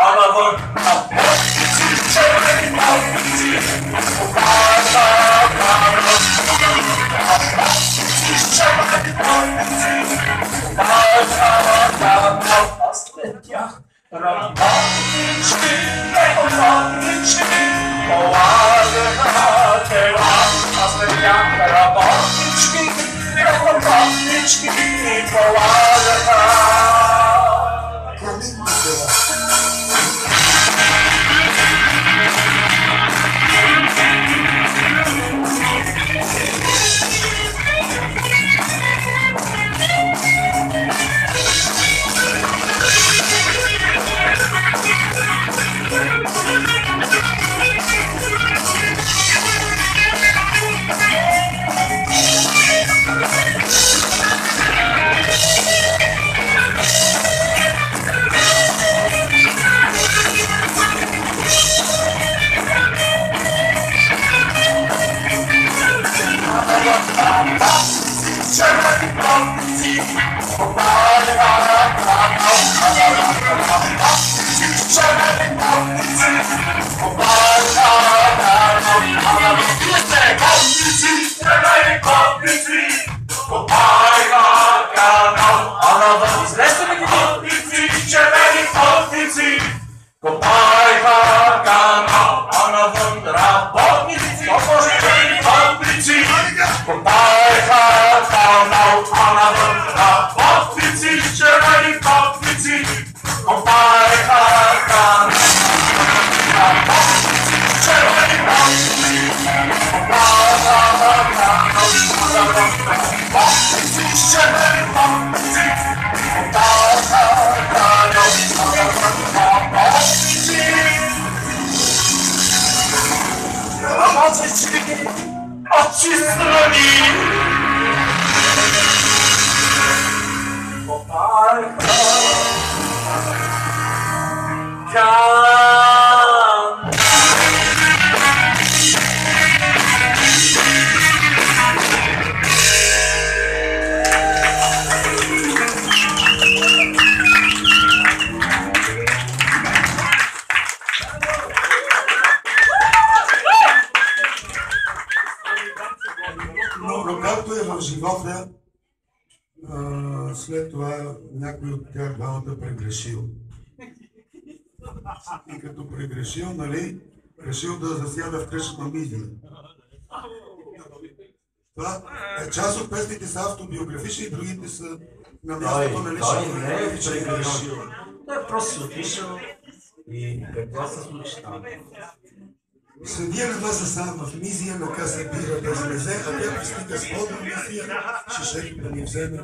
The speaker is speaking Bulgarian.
а навън на пътници, червени пътници, опаша камък. Пътници, червени пътници, опаша камък. А след тях работнички, работнички, полагаха тела. А след тях работнички, работнички, полагаха каменни тела. червени пътници, опаляха пътници, червени пътници, опаляха пътници, червени пътници, опаляха канал. А навън излезте ли ги пътници, червени пътници, копаеха канал. А навън работници, червени пътници, копаеха канал. А навън работници, червени пътници, копаеха канал. Работници, червени пътници, копаеха канал. Работници, червени пътници, копаеха канал. Работнички очи страни копаеха канал. Но както е в живота, след това някой от тях двамата прегрешил. И като прегрешил, нали, решил да засяда в кръшната мизия. Това е част от песните са автобиографични, и другите са на мястото на личната. Той не е прегрешил. Той просто се отишъл и какво се случи там? Съдия на вас сам в мизия, наказа бира да слезе, а тя пристига с подна мизия, шишето да ни вземе.